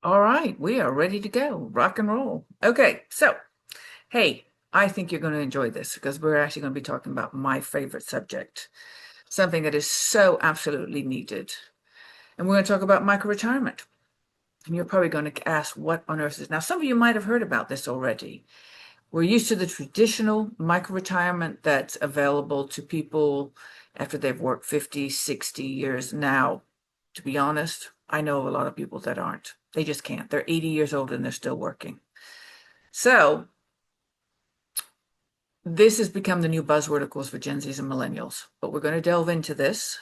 All right, we are ready to go. Rock and roll. Okay, so hey, I think you're going to enjoy this because we're actually going to be talking about my favorite subject, something that is so absolutely needed. And we're going to talk about micro retirement. And you're probably going to ask, what on earth is now? Some of you might have heard about this already. We're used to the traditional micro retirement that's available to people after they've worked 50, 60 years. Now, to be honest, I know a lot of people that aren't. They just can't. They're 80 years old and they're still working. So this has become the new buzzword, of course, for Gen Zs and millennials. But we're going to delve into this.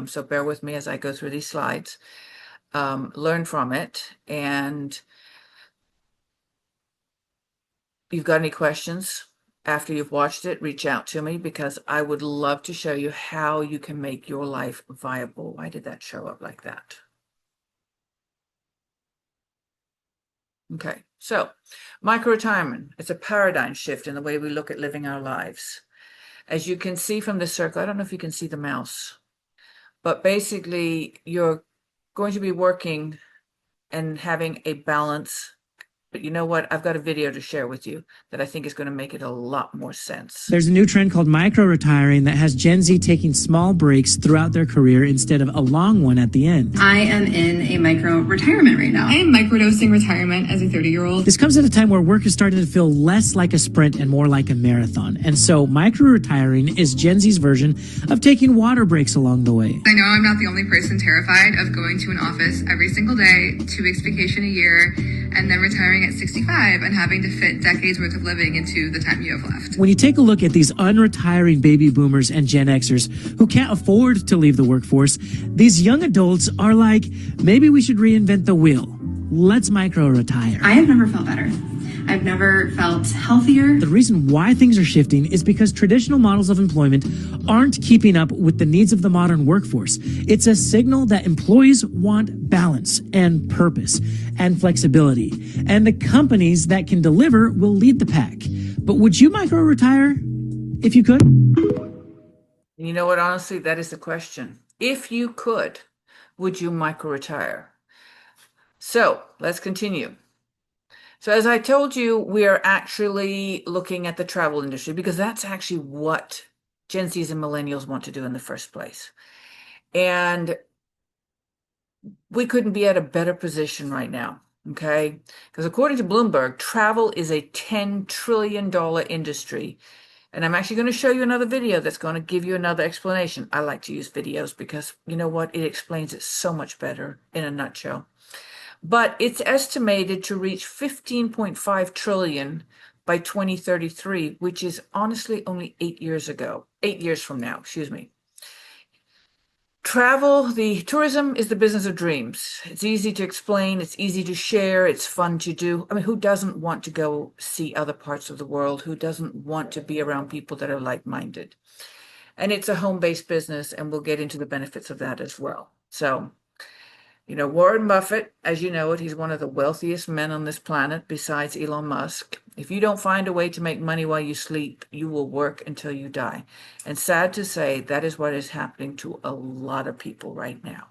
So bear with me as I go through these slides. Learn from it. And if you've got any questions after you've watched it, reach out to me because I would love to show you how you can make your life viable. Why did that show up like that? Okay, so micro-retirement, it's a paradigm shift in the way we look at living our lives. As you can see from the circle, I don't know if you can see the mouse, but basically you're going to be working and having a balance. But you know what? I've got a video to share with you that I think is going to make it a lot more sense. There's a new trend called micro-retiring that has Gen Z taking small breaks throughout their career instead of a long one at the end. I am in a micro-retirement right now. I am microdosing retirement as a 30-year-old. This comes at a time where work is starting to feel less like a sprint and more like a marathon. And so micro-retiring is Gen Z's version of taking water breaks along the way. I know I'm not the only person terrified of going to an office every single day, 2 weeks vacation a year, and then retiring at 65 and having to fit decades worth of living into the time you have left. When you take a look at these unretiring baby boomers and Gen Xers who can't afford to leave the workforce, these young adults are like, maybe we should reinvent the wheel. Let's micro-retire. I have never felt better. I've never felt healthier. The reason why things are shifting is because traditional models of employment aren't keeping up with the needs of the modern workforce. It's a signal that employees want balance and purpose and flexibility. And the companies that can deliver will lead the pack. But would you micro-retire if you could? You know what? Honestly, that is the question. If you could, would you micro-retire? So let's continue. So as I told you, we are actually looking at the travel industry because that's actually what Gen Zs and millennials want to do in the first place. And we couldn't be at a better position right now, okay? Because according to Bloomberg, travel is a $10 trillion industry. And I'm actually going to show you another video that's going to give you another explanation. I like to use videos because you know what? It explains it so much better in a nutshell. But it's estimated to reach 15.5 trillion by 2033, which is honestly only 8 years from now, excuse me. The tourism is the business of dreams. It's easy to explain, it's easy to share, it's fun to do. I mean, who doesn't want to go see other parts of the world? Who doesn't want to be around people that are like-minded? And it's a home-based business, and we'll get into the benefits of that as well. So, you know, Warren Buffett, as you know it, he's one of the wealthiest men on this planet besides Elon Musk. If you don't find a way to make money while you sleep, you will work until you die. And sad to say, that is what is happening to a lot of people right now.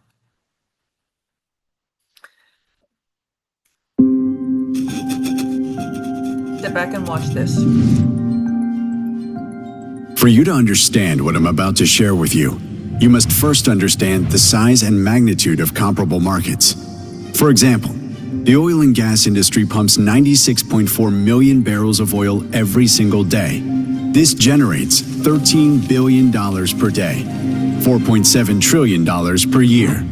Sit back and watch this. For you to understand what I'm about to share with you, you must first understand the size and magnitude of comparable markets. For example, the oil and gas industry pumps 96.4 million barrels of oil every single day. This generates $13 billion per day, $4.7 trillion per year.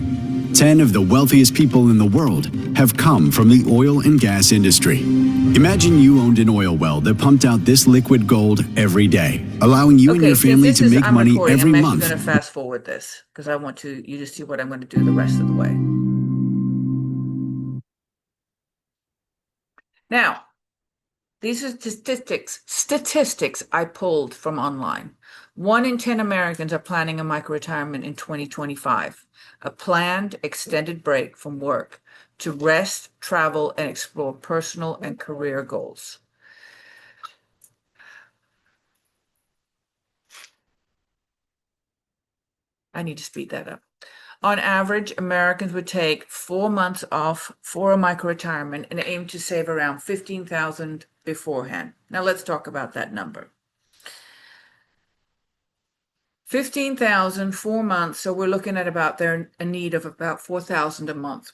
10 of the wealthiest people in the world have come from the oil and gas industry. Imagine you owned an oil well that pumped out this liquid gold every day, allowing you and your family to make money every month. I'm going to fast forward this because I want you to see what I'm going to do the rest of the way. Now, these are statistics I pulled from online. 1 in 10 Americans are planning a micro-retirement in 2025, a planned extended break from work to rest, travel, and explore personal and career goals. I need to speed that up. On average, Americans would take 4 months off for a micro-retirement and aim to save around $15,000 beforehand. Now let's talk about that number. 15,000, 4 months, so we're looking at about a need of about 4,000 a month.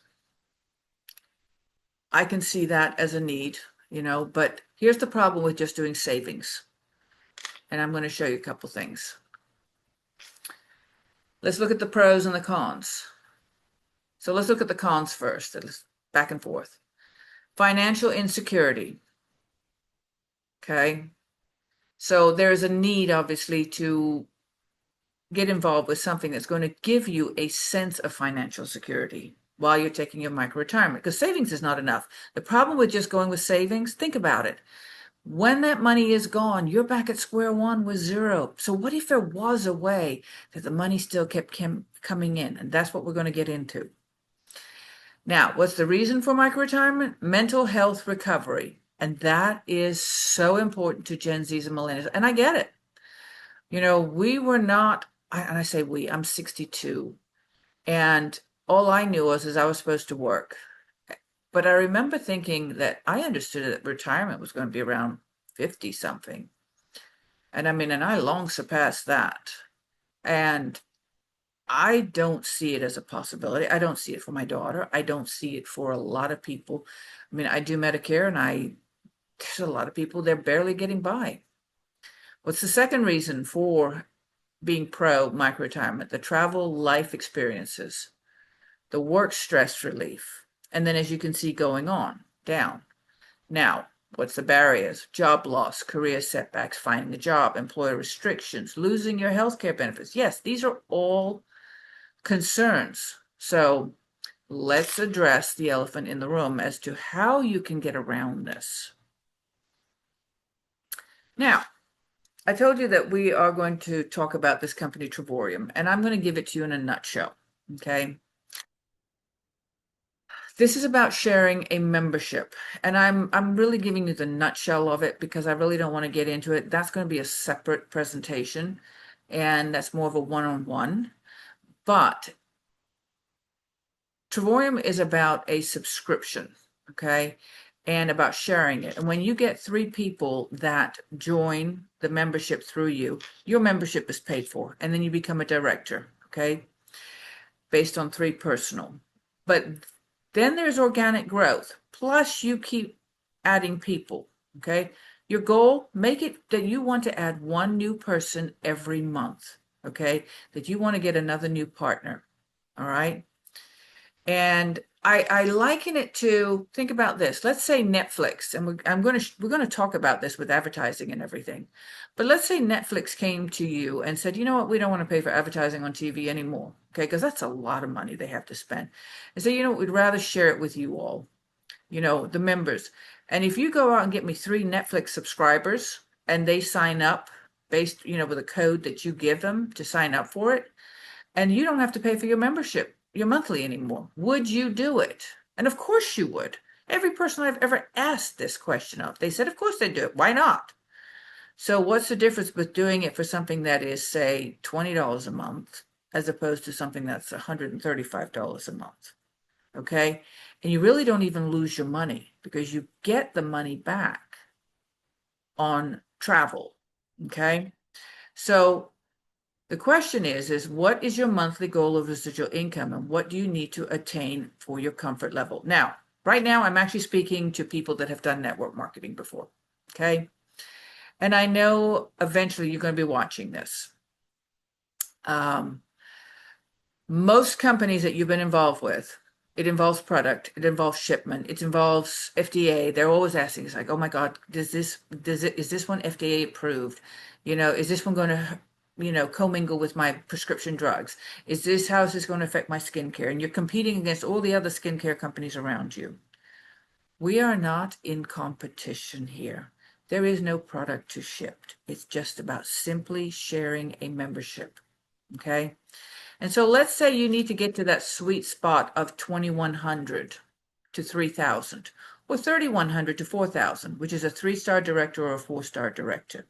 I can see that as a need, but here's the problem with just doing savings. And I'm going to show you a couple things. Let's look at the pros and the cons. So let's look at the cons first, back and forth. Financial insecurity. Okay. So there's a need, obviously, to get involved with something that's going to give you a sense of financial security while you're taking your micro-retirement, because savings is not enough. The problem with just going with savings, think about it. When that money is gone, you're back at square one with zero. So what if there was a way that the money still kept coming in? And that's what we're going to get into. Now, what's the reason for micro-retirement? Mental health recovery. And that is so important to Gen Zs and millennials. And I get it. We were not, and I say we, I'm 62. And all I knew is I was supposed to work. But I remember thinking that I understood that retirement was going to be around 50 something. And I long surpassed that. And I don't see it as a possibility. I don't see it for my daughter. I don't see it for a lot of people. I do Medicare, and there's a lot of people, they're barely getting by. What's the second reason for being pro micro-retirement? The travel life experiences, the work stress relief, and then, as you can see, going on down. Now, what's the barriers? Job loss, career setbacks, finding a job, employer restrictions, losing your health care benefits. Yes, these are all concerns. So let's address the elephant in the room as to how you can get around this. Now, I told you that we are going to talk about this company, Travarium, and I'm going to give it to you in a nutshell, okay? This is about sharing a membership, and I'm really giving you the nutshell of it because I really don't want to get into it. That's going to be a separate presentation, and that's more of a one-on-one. But Travarium is about a subscription, okay? And about sharing it. And when you get 3 people that join the membership through you, your membership is paid for, and then you become a director, okay? Based on 3 personal. But then there's organic growth. Plus you keep adding people, okay? Your goal, make it that you want to add 1 new person every month, okay? That you want to get another new partner, all right? And I liken it to, think about this. Let's say Netflix, and we're going to talk about this with advertising and everything. But let's say Netflix came to you and said, you know what, we don't want to pay for advertising on TV anymore, okay? Because that's a lot of money they have to spend. And so, we'd rather share it with you all, the members. And if you go out and get me 3 Netflix subscribers and they sign up based, with a code that you give them to sign up for it, and you don't have to pay for your membership, your monthly anymore, would you do it? And of course you would. Every person I've ever asked this question of, they said, of course they do it. Why not? So what's the difference with doing it for something that is, say, $20 a month as opposed to something that's $135 a month? Okay? And you really don't even lose your money because you get the money back on travel. Okay? So the question is what is your monthly goal of residual income, and what do you need to attain for your comfort level? Now, right now, I'm actually speaking to people that have done network marketing before, okay? And I know eventually you're going to be watching this. Most companies that you've been involved with, it involves product, it involves shipment, it involves FDA. They're always asking, it's like, oh my God, is this one FDA approved? Is this one going to commingle with my prescription drugs? How is this going to affect my skincare? And you're competing against all the other skincare companies around you. We are not in competition here. There is no product to ship. It's just about simply sharing a membership, okay? And so let's say you need to get to that sweet spot of 2,100 to 3,000, or 3,100 to 4,000, which is a 3-star director or a 4-star director.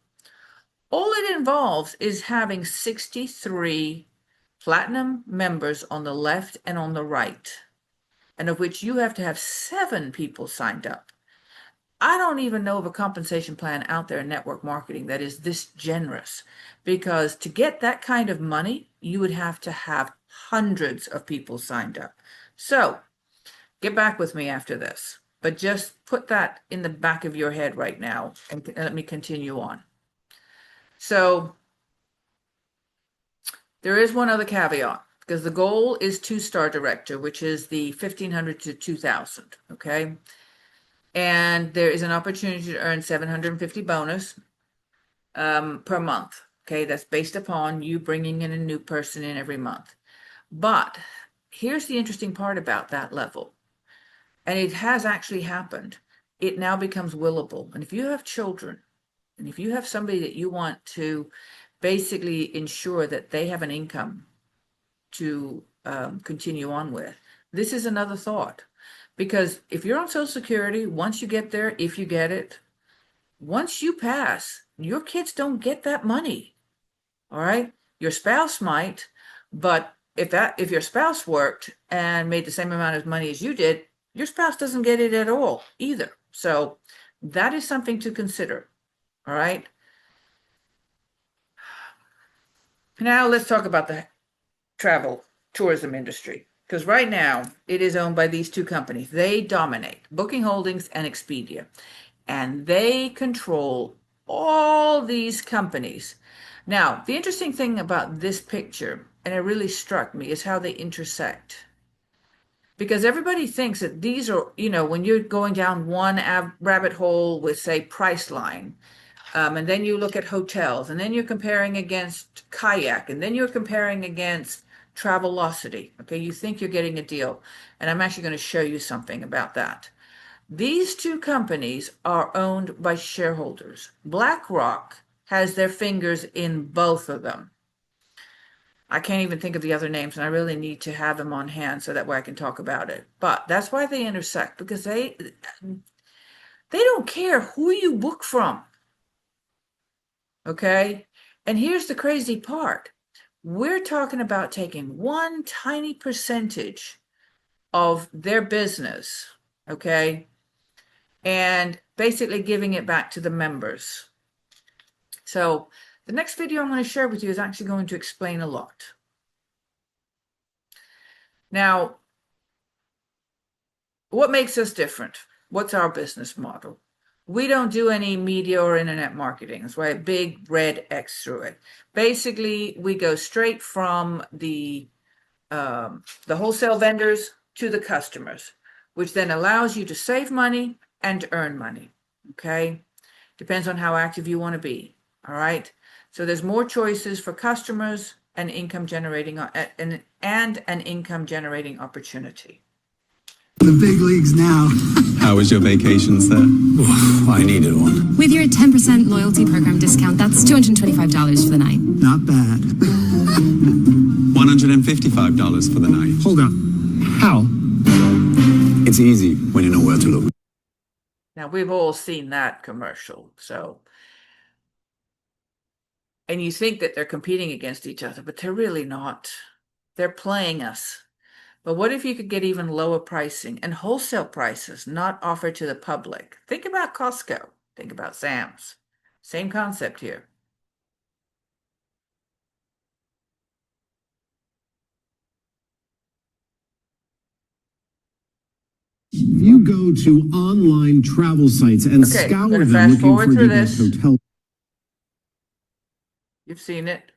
All it involves is having 63 platinum members on the left and on the right, and of which you have to have 7 people signed up. I don't even know of a compensation plan out there in network marketing that is this generous, because to get that kind of money, you would have to have hundreds of people signed up. So get back with me after this, but just put that in the back of your head right now and let me continue on. So there is one other caveat, because the goal is 2-star director, which is the 1,500 to 2,000, okay? And there is an opportunity to earn 750 bonus per month, okay? That's based upon you bringing in a new person in every month. But here's the interesting part about that level, and it has actually happened. It now becomes willable. And if you have children, and if you have somebody that you want to basically ensure that they have an income to continue on with, this is another thought. Because if you're on Social Security, once you get there, if you get it, once you pass, your kids don't get that money. All right? Your spouse might, but if your spouse worked and made the same amount of money as you did, your spouse doesn't get it at all either. So that is something to consider. All right? Now let's talk about the travel tourism industry, because right now it is owned by these 2 companies. They dominate, Booking Holdings and Expedia, and they control all these companies. Now, the interesting thing about this picture, and it really struck me, is how they intersect. Because everybody thinks that these are, when you're going down one rabbit hole with, say, Priceline, and then you look at hotels, and then you're comparing against Kayak, and then you're comparing against Travelocity. Okay, you think you're getting a deal. And I'm actually going to show you something about that. These 2 companies are owned by shareholders. BlackRock has their fingers in both of them. I can't even think of the other names, and I really need to have them on hand so that way I can talk about it. But that's why they intersect, because they don't care who you book from. Okay? And here's the crazy part. We're talking about taking one tiny percentage of their business, okay, and basically giving it back to the members. So the next video I'm going to share with you is actually going to explain a lot. Now, what makes us different? What's our business model? We don't do any media or internet marketing. That's why a big red X through it. Basically, we go straight from the wholesale vendors to the customers, which then allows you to save money and to earn money. Okay, depends on how active you want to be. All right. So there's more choices for customers and income generating and an income generating opportunity. The big leagues now. How was your vacation, sir? I needed one. With your 10% loyalty program discount, that's $225 for the night. Not bad. $155 for the night. Hold on. How? It's easy when you know where to look. Now, we've all seen that commercial. So, and you think that they're competing against each other, but they're really not. They're playing us. But what if you could get even lower pricing and wholesale prices not offered to the public? Think about Costco. Think about Sam's. Same concept here. If you go to online travel sites and Okay, scour I'm gonna them fast looking forward for through the best this. hotel. You've seen it.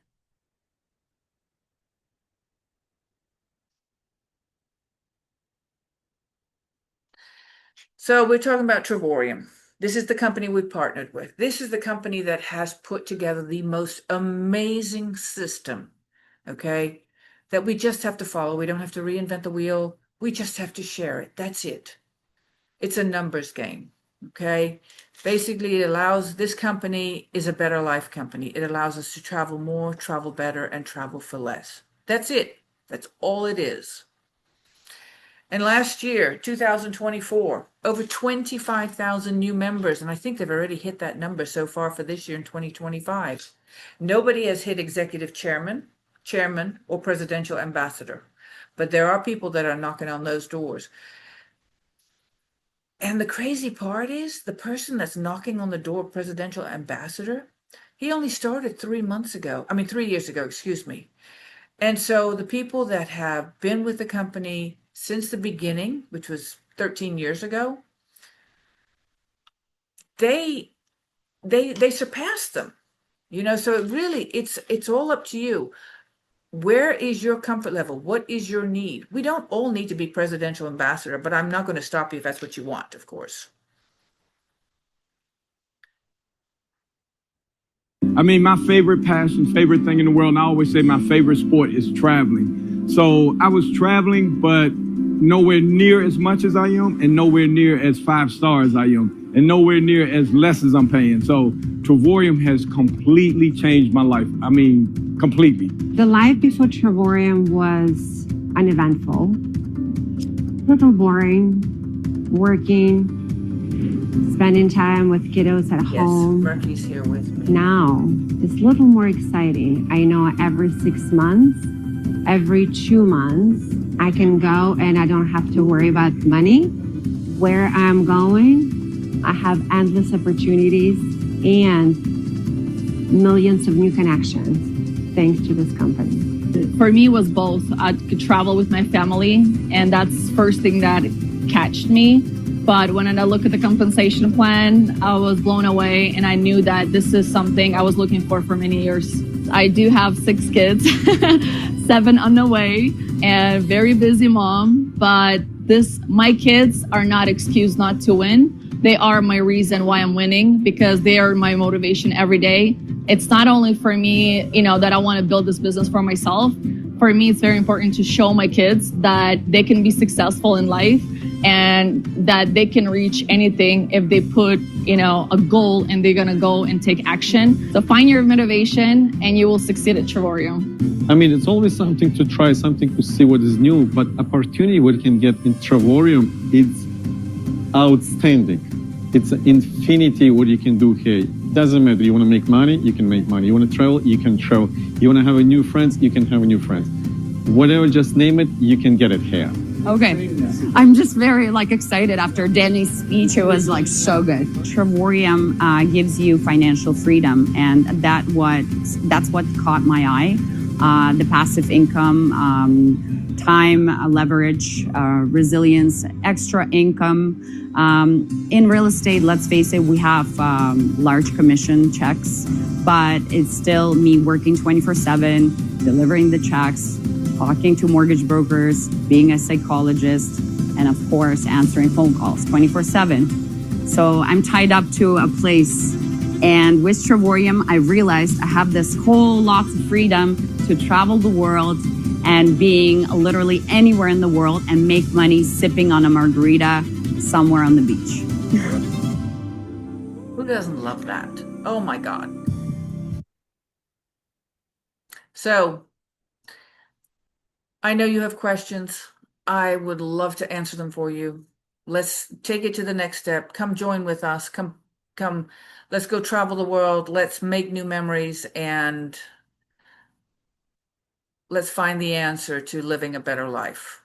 So we're talking about Trevorium. This is the company we've partnered with. This is the company that has put together the most amazing system, okay, that we just have to follow. We don't have to reinvent the wheel. We just have to share it. That's it. It's a numbers game, okay? Basically, it allows, this company is a better life company. It allows us to travel more, travel better, and travel for less. That's it. That's all it is. And last year, 2024, over 25,000 new members, and I think they've already hit that number so far for this year in 2025. Nobody has hit executive chairman. chairman or presidential ambassador. But there are people that are knocking on those doors. And the crazy part is the person that's knocking on the door, presidential ambassador, he only started 3 years ago, excuse me. And so the people that have been with the company since the beginning, which was 13 years ago, they surpassed them. So it's all up to you. Where is your comfort level? What is your need? We don't all need to be presidential ambassador, but I'm not going to stop you if that's what you want, of course. I mean, my favorite passion, favorite thing in the world, and I always say my favorite sport is traveling. So I was traveling, but nowhere near as much as I am, and nowhere near as 5 stars I am, and nowhere near as less as I'm paying. So Travorium has completely changed my life. I mean, completely. The life before Travorium was uneventful, a little boring, working, spending time with kiddos at home. Yes, Murky's here with me. Now, it's a little more exciting. I know every 6 months, every 2 months, I can go and I don't have to worry about money. Where I'm going, I have endless opportunities and millions of new connections thanks to this company. For me, it was both. I could travel with my family, and that's first thing that catched me. But when I look at the compensation plan, I was blown away, and I knew that this is something I was looking for many years. I do have 6 kids, 7 on the way, and very busy mom. But my kids are not excuse not to win. They are my reason why I'm winning, because they are my motivation every day. It's not only for me, that I want to build this business for myself. For me, it's very important to show my kids that they can be successful in life and that they can reach anything if they put, a goal and they're going to go and take action. So find your motivation and you will succeed at Travorium. I mean, it's always something to try, something to see what is new, but opportunity what you can get in Travorium is outstanding. It's infinity what you can do here. Doesn't matter. You want to make money, you can make money. You want to travel, you can travel. You want to have a new friends, you can have a new friends. Whatever, just name it, you can get it here. Okay. I'm just very excited after Danny's speech. It was so good. Travorium gives you financial freedom, and that's what caught my eye. The passive income, time, leverage, resilience, extra income. In real estate, let's face it, we have large commission checks, but it's still me working 24/7, delivering the checks, talking to mortgage brokers, being a psychologist, and of course, answering phone calls 24/7. So I'm tied up to a place. And with Travorium, I realized I have this whole lot of freedom to travel the world and being literally anywhere in the world and make money sipping on a margarita somewhere on the beach. Who doesn't love that? Oh my God. So I know you have questions. I would love to answer them for you. Let's take it to the next step. Come join with us. Come. Let's go travel the world. Let's make new memories, and let's find the answer to living a better life.